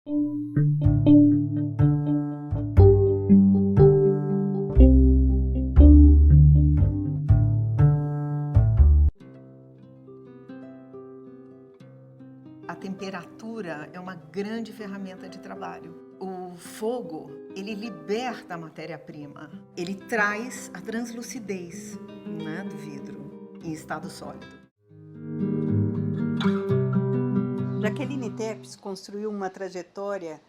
A temperatura é uma grande ferramenta de trabalho. O fogo, ele liberta a matéria-prima, ele traz a translucidez, né, do vidro em estado sólido. Jaqueline Tepes construiu uma trajetória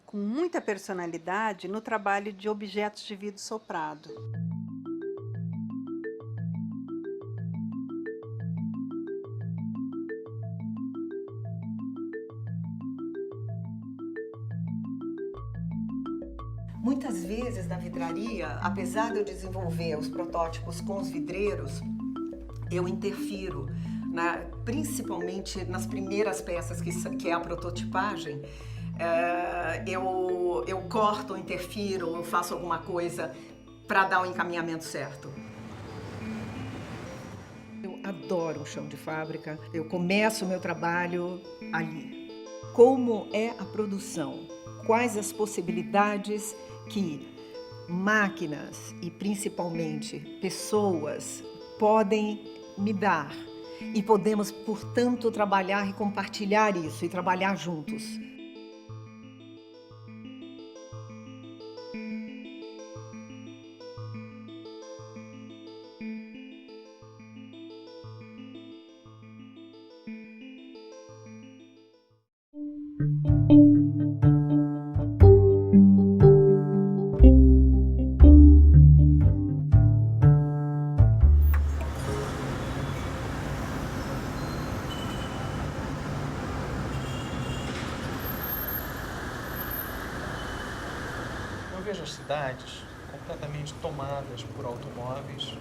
com muita personalidade no trabalho de objetos de vidro soprado. Muitas vezes na vidraria, apesar de eu desenvolver os protótipos com os vidreiros, eu interfiro, principalmente nas primeiras peças, que é a prototipagem. Eu corto, interfiro, eu faço alguma coisa para dar o encaminhamento certo. Eu adoro o chão de fábrica, eu começo o meu trabalho ali. Como é a produção? Quais as possibilidades que máquinas e principalmente pessoas podem me dar? E podemos, portanto, trabalhar e compartilhar isso e trabalhar juntos. Eu vejo as cidades completamente tomadas por automóveis,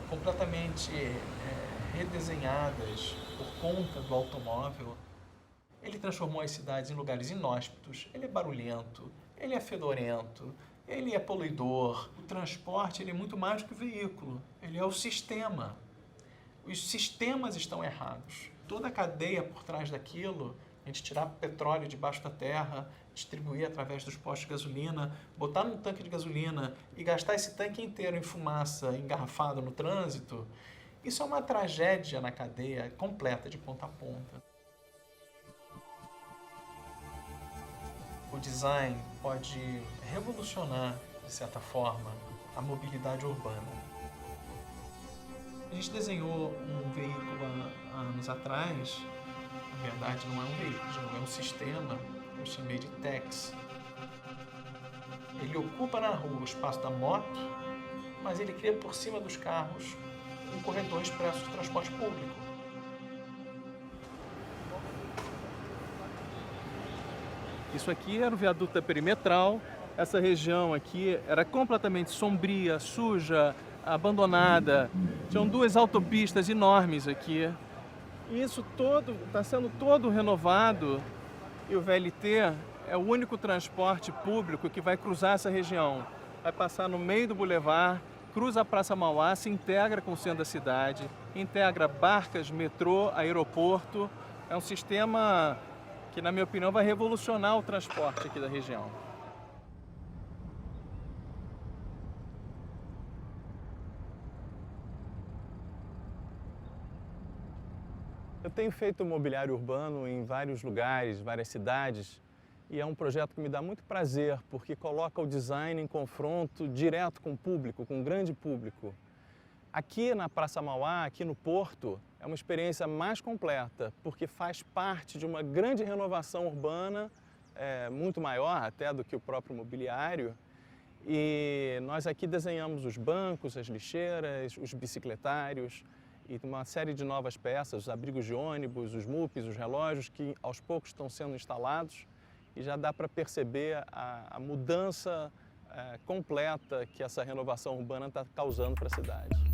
completamente redesenhadas por conta do automóvel. Ele transformou as cidades em lugares inóspitos, ele é barulhento, ele é fedorento, ele é poluidor. O transporte ele é muito mais do que o veículo, ele é o sistema. Os sistemas estão errados. Toda a cadeia por trás daquilo, a gente tirar petróleo debaixo da terra, distribuir através dos postos de gasolina, botar num tanque de gasolina e gastar esse tanque inteiro em fumaça, engarrafado no trânsito, isso é uma tragédia na cadeia completa, de ponta a ponta. O design pode revolucionar, de certa forma, a mobilidade urbana. A gente desenhou um veículo há anos atrás, na verdade não é um veículo, é um sistema, eu chamei de TEX. Ele ocupa na rua o espaço da moto, mas ele cria por cima dos carros um corredor expresso de transporte público. Isso aqui era o viaduto da Perimetral. Essa região aqui era completamente sombria, suja, abandonada. Tinham duas autopistas enormes aqui. E isso todo está sendo todo renovado e o VLT é o único transporte público que vai cruzar essa região. Vai passar no meio do bulevar, cruza a Praça Mauá, se integra com o centro da cidade, integra barcas, metrô, aeroporto. É um sistema que, na minha opinião, vai revolucionar o transporte aqui da região. Eu tenho feito mobiliário urbano em vários lugares, várias cidades, e é um projeto que me dá muito prazer, porque coloca o design em confronto direto com o público, com o grande público. Aqui na Praça Mauá, aqui no Porto, é uma experiência mais completa, porque faz parte de uma grande renovação urbana, muito maior até do que o próprio mobiliário. E nós aqui desenhamos os bancos, as lixeiras, os bicicletários e uma série de novas peças, os abrigos de ônibus, os MUPs, os relógios que aos poucos estão sendo instalados e já dá para perceber a mudança completa que essa renovação urbana está causando para a cidade.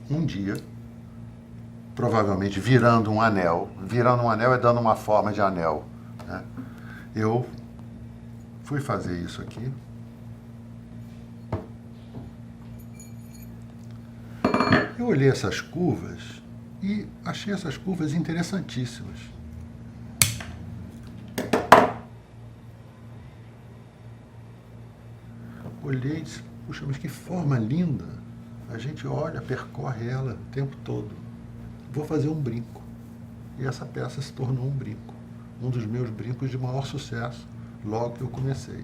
um dia, provavelmente virando um anel é dando uma forma de anel, né? Eu fui fazer isso aqui. Eu olhei essas curvas e achei essas curvas interessantíssimas. Olhei e disse, puxa, mas que forma linda. A gente olha, percorre ela o tempo todo. Vou fazer um brinco. E essa peça se tornou um brinco. Um dos meus brincos de maior sucesso, logo que eu comecei.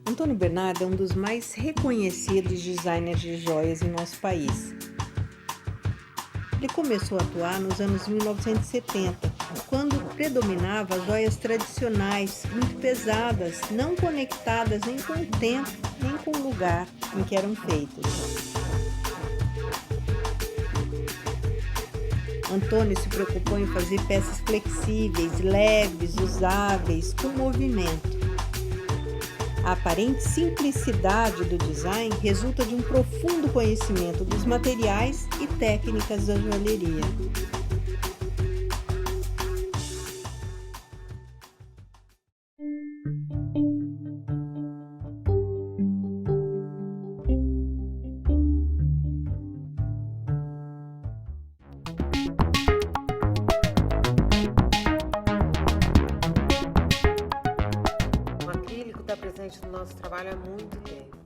Antônio Bernardo é um dos mais reconhecidos designers de joias em nosso país. Ele começou a atuar nos anos 1970, quando predominava as joias tradicionais, muito pesadas, não conectadas nem com o tempo, nem com o lugar em que eram feitas. Antônio se preocupou em fazer peças flexíveis, leves, usáveis, com movimento. A aparente simplicidade do design resulta de um profundo conhecimento dos materiais e técnicas da joalheria. Está presente no nosso trabalho há muito tempo.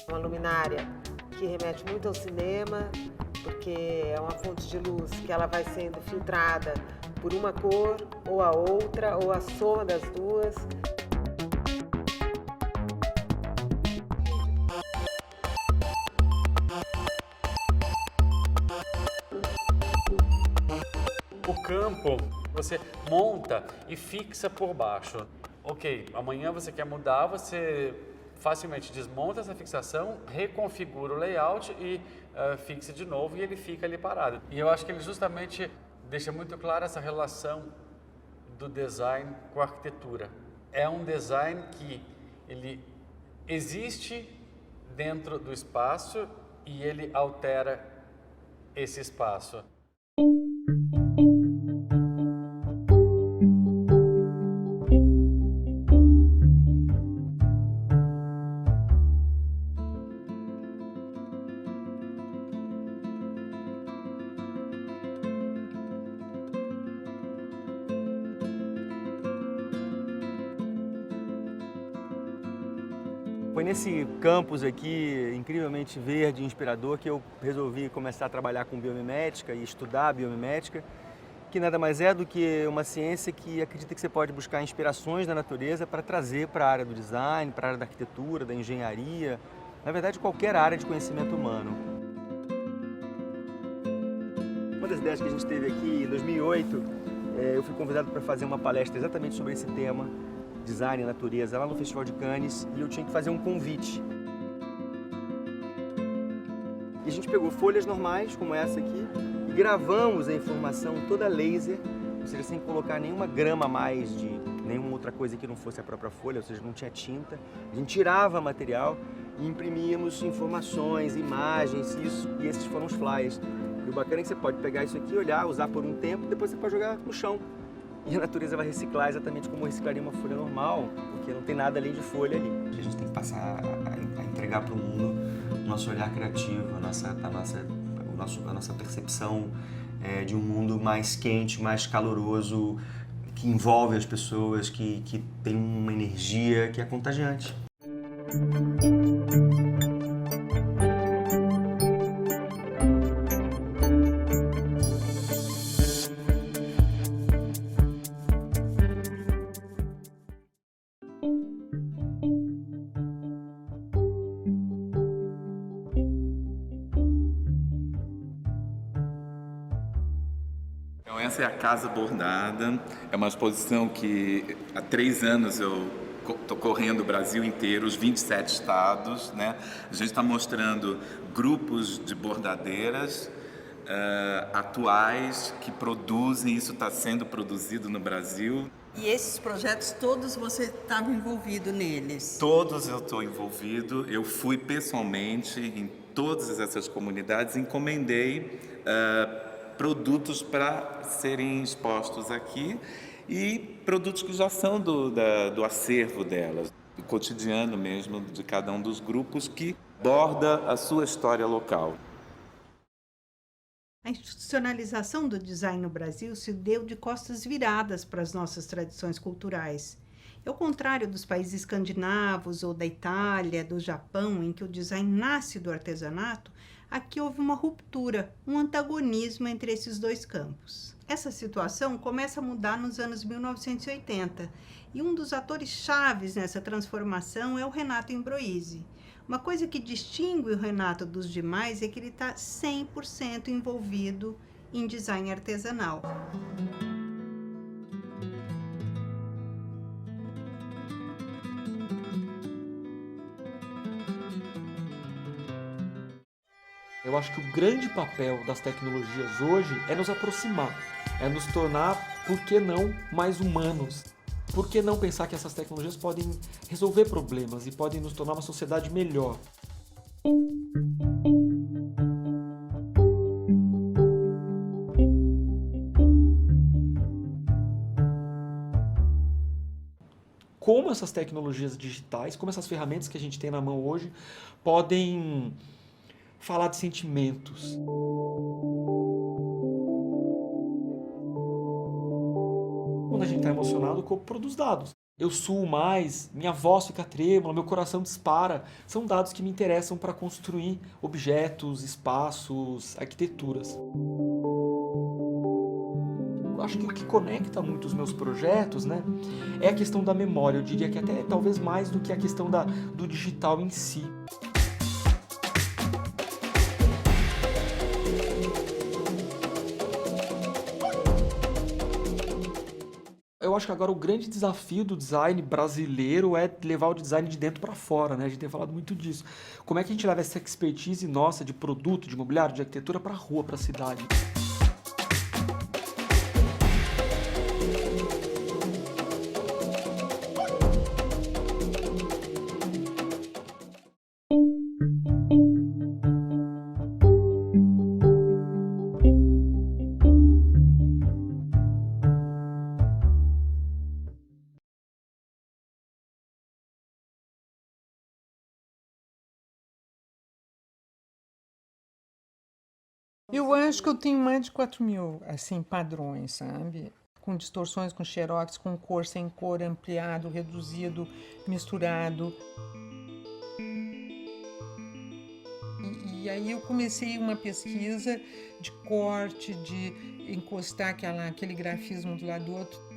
Uma luminária que remete muito ao cinema, porque é uma fonte de luz que ela vai sendo filtrada por uma cor ou a outra, ou a soma das duas. O campo você monta e fixa por baixo. Ok, amanhã você quer mudar, você facilmente desmonta essa fixação, reconfigura o layout e fixa de novo e ele fica ali parado. E eu acho que ele justamente deixa muito clara essa relação do design com a arquitetura. É um design que ele existe dentro do espaço e ele altera esse espaço. Foi nesse campus aqui, incrivelmente verde e inspirador, que eu resolvi começar a trabalhar com biomimética e estudar biomimética, que nada mais é do que uma ciência que acredita que você pode buscar inspirações da natureza para trazer para a área do design, para a área da arquitetura, da engenharia, na verdade qualquer área de conhecimento humano. Uma das ideias que a gente teve aqui em 2008, eu fui convidado para fazer uma palestra exatamente sobre esse tema, design e natureza, lá no Festival de Cannes, e eu tinha que fazer um convite. E a gente pegou folhas normais, como essa aqui, e gravamos a informação toda laser, ou seja, sem colocar nenhuma grama a mais de nenhuma outra coisa que não fosse a própria folha, ou seja, não tinha tinta. A gente tirava material e imprimíamos informações, imagens, e esses foram os flyers. E o bacana é que você pode pegar isso aqui, olhar, usar por um tempo, e depois você pode jogar no chão. E a natureza vai reciclar exatamente como reciclaria uma folha normal, porque não tem nada além de folha ali. A gente tem que passar a entregar para o mundo o nosso olhar criativo, a nossa percepção de um mundo mais quente, mais caloroso, que envolve as pessoas, que tem uma energia que é contagiante. Então essa é a Casa Bordada, é uma exposição que há 3 anos eu estou correndo o Brasil inteiro, os 27 estados, né? A gente está mostrando grupos de bordadeiras atuais que produzem, isso está sendo produzido no Brasil. E esses projetos todos você estava envolvido neles? Todos eu estou envolvido. Eu fui pessoalmente em todas essas comunidades, encomendei produtos para serem expostos aqui e produtos que já são do acervo delas, do cotidiano mesmo de cada um dos grupos que borda a sua história local. A institucionalização do design no Brasil se deu de costas viradas para as nossas tradições culturais. Ao contrário dos países escandinavos ou da Itália, do Japão, em que o design nasce do artesanato, aqui houve uma ruptura, um antagonismo entre esses dois campos. Essa situação começa a mudar nos anos 1980 e um dos atores chaves nessa transformação é o Renato Ambroisi. Uma coisa que distingue o Renato dos demais é que ele está 100% envolvido em design artesanal. Eu acho que o grande papel das tecnologias hoje é nos aproximar, é nos tornar, por que não, mais humanos. Por que não pensar que essas tecnologias podem resolver problemas e podem nos tornar uma sociedade melhor? Como essas tecnologias digitais, como essas ferramentas que a gente tem na mão hoje, podem falar de sentimentos. Quando a gente está emocionado, o corpo produz dados. Eu suo mais, minha voz fica trêmula, meu coração dispara. São dados que me interessam para construir objetos, espaços, arquiteturas. Eu acho que o que conecta muito os meus projetos, né, é a questão da memória. Eu diria que até talvez mais do que a questão do digital em si. Eu acho que agora o grande desafio do design brasileiro é levar o design de dentro para fora, né? A gente tem falado muito disso. Como é que a gente leva essa expertise nossa de produto, de mobiliário, de arquitetura para a rua, para a cidade? Eu acho que eu tenho mais de 4.000, assim, padrões, sabe? Com distorções, com xerox, com cor, sem cor, ampliado, reduzido, misturado. E aí eu comecei uma pesquisa de corte, de encostar aquele grafismo do lado do outro.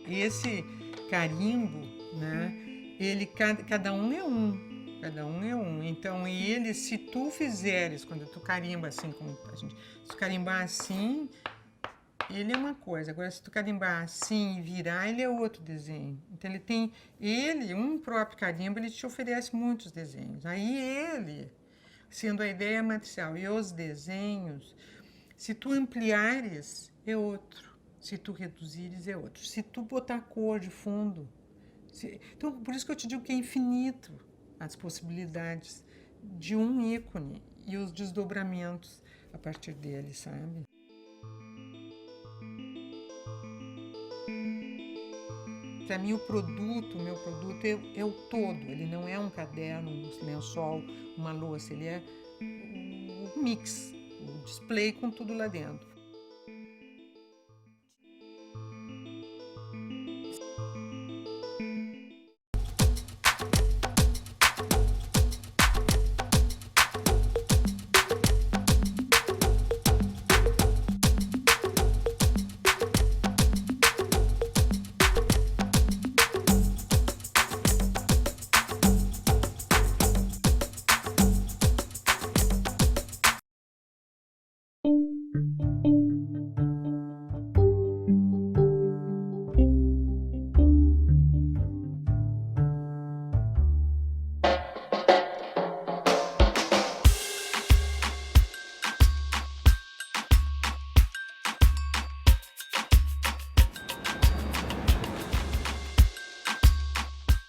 Esse carimbo, né? Ele cada um é um. Cada um é um. Então, ele, se tu fizeres, quando tu carimba assim, como a gente, se tu carimbar assim, ele é uma coisa. Agora, se tu carimbar assim e virar, ele é outro desenho. Então, um próprio carimbo, ele te oferece muitos desenhos. Aí ele, sendo a ideia matricial e os desenhos, se tu ampliares, é outro. Se tu reduzires, é outro. Se tu botar cor de fundo... Então, por isso que eu te digo que é infinito as possibilidades de um ícone e os desdobramentos a partir dele, sabe? Para mim, o meu produto é o todo. Ele não é um caderno, um lençol, uma louça. Ele é o mix, o display com tudo lá dentro.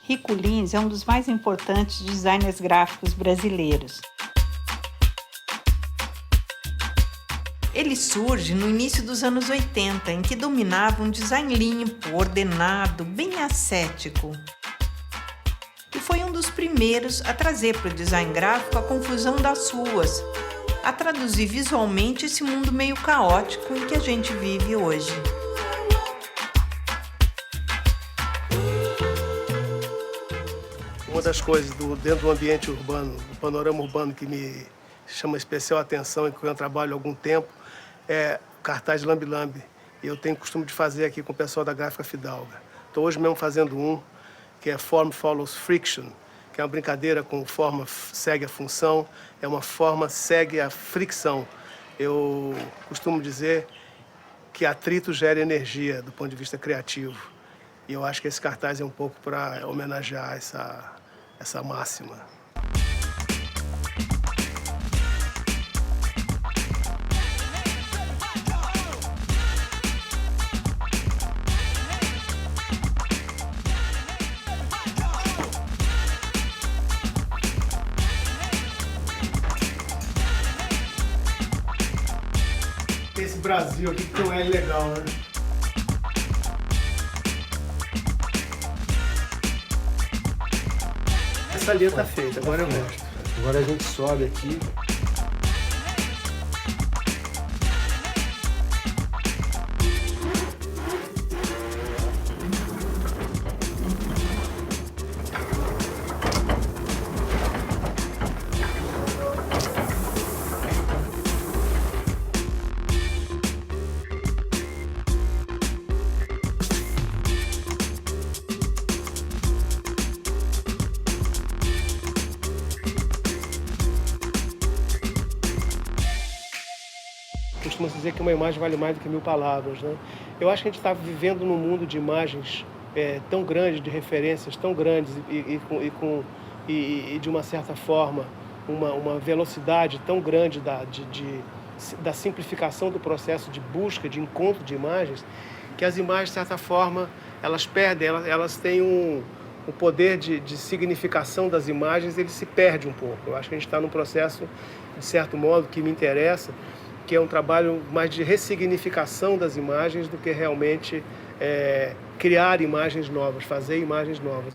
Rico Lins é um dos mais importantes designers gráficos brasileiros. Ele surge no início dos anos 80, em que dominava um design limpo, ordenado, bem ascético. E foi um dos primeiros a trazer para o design gráfico a confusão das ruas, a traduzir visualmente esse mundo meio caótico em que a gente vive hoje. Uma das coisas dentro do ambiente urbano, do panorama urbano que me chama especial atenção e que eu trabalho há algum tempo, é o cartaz Lambe Lambe. E eu tenho o costume de fazer aqui com o pessoal da Gráfica Fidalga. Estou hoje mesmo fazendo um, que é Form Follows Friction, que é uma brincadeira com forma segue a função, é uma forma segue a fricção. Eu costumo dizer que atrito gera energia do ponto de vista criativo. E eu acho que esse cartaz é um pouco para homenagear essa máxima. Esse Brasil aqui que tem um L legal, né? Essa linha tá feita, agora eu mostro. Agora a gente sobe aqui. Costuma-se dizer que uma imagem vale mais do que 1000 palavras, né? Eu acho que a gente está vivendo num mundo de imagens tão grandes, de referências tão grandes e de uma certa forma, uma velocidade tão grande da simplificação do processo de busca, de encontro de imagens, que as imagens, de certa forma, elas perdem, elas têm o poder de significação das imagens, ele se perde um pouco. Eu acho que a gente está num processo, de certo modo, que me interessa, que é um trabalho mais de ressignificação das imagens do que realmente criar imagens novas, fazer imagens novas.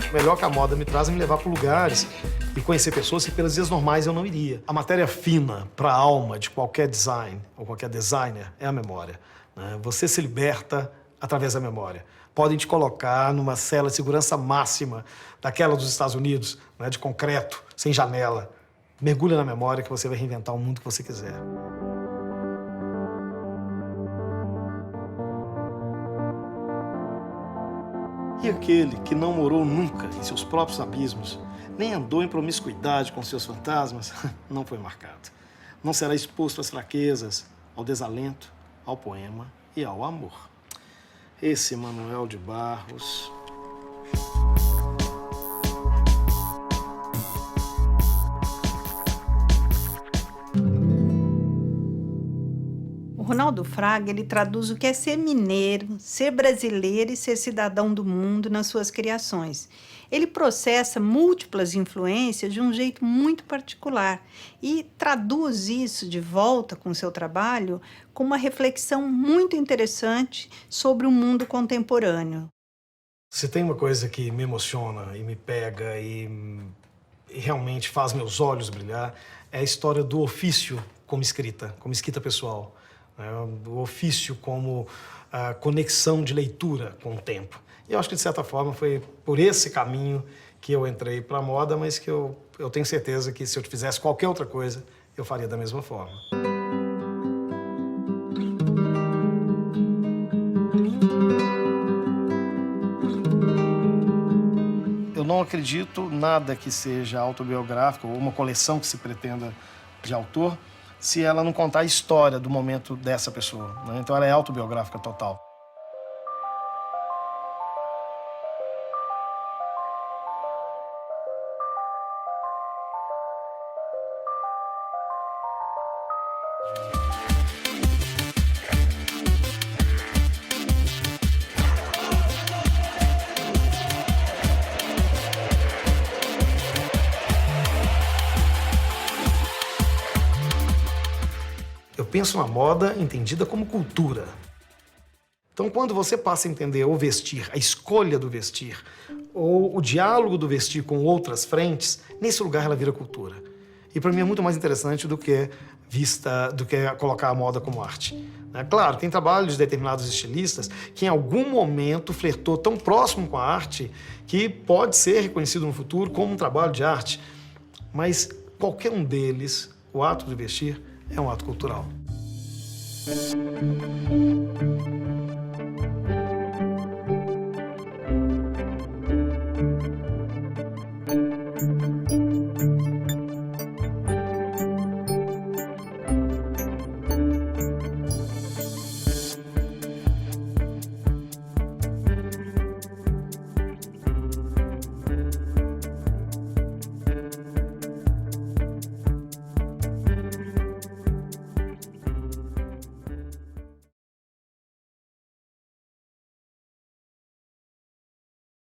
O melhor que a moda me traz é me levar para lugares e conhecer pessoas que pelas vias normais eu não iria. A matéria fina para a alma de qualquer design ou qualquer designer é a memória, né? Você se liberta através da memória. Podem te colocar numa cela de segurança máxima daquela dos Estados Unidos, né, de concreto, sem janela. Mergulha na memória que você vai reinventar o mundo que você quiser. E aquele que não morou nunca em seus próprios abismos, nem andou em promiscuidade com seus fantasmas, não foi marcado. Não será exposto às fraquezas, ao desalento, ao poema e ao amor. Esse Manuel de Barros... O Ronaldo Fraga, ele traduz o que é ser mineiro, ser brasileiro e ser cidadão do mundo nas suas criações. Ele processa múltiplas influências de um jeito muito particular e traduz isso de volta com o seu trabalho com uma reflexão muito interessante sobre o mundo contemporâneo. Se tem uma coisa que me emociona e me pega e realmente faz meus olhos brilhar, é a história do ofício como escrita pessoal. O ofício como a conexão de leitura com o tempo. E eu acho que, de certa forma, foi por esse caminho que eu entrei para a moda, mas que eu tenho certeza que se eu fizesse qualquer outra coisa, eu faria da mesma forma. não acredito nada que seja autobiográfico ou uma coleção que se pretenda de autor, se ela não contar a história do momento dessa pessoa, né? Então ela é autobiográfica total. Eu penso na moda entendida como cultura. Então, quando você passa a entender o vestir, a escolha do vestir, ou o diálogo do vestir com outras frentes, nesse lugar ela vira cultura. E para mim é muito mais interessante do que colocar a moda como arte. Claro, tem trabalhos de determinados estilistas que em algum momento flertou tão próximo com a arte que pode ser reconhecido no futuro como um trabalho de arte. Mas qualquer um deles, o ato de vestir, é um ato cultural.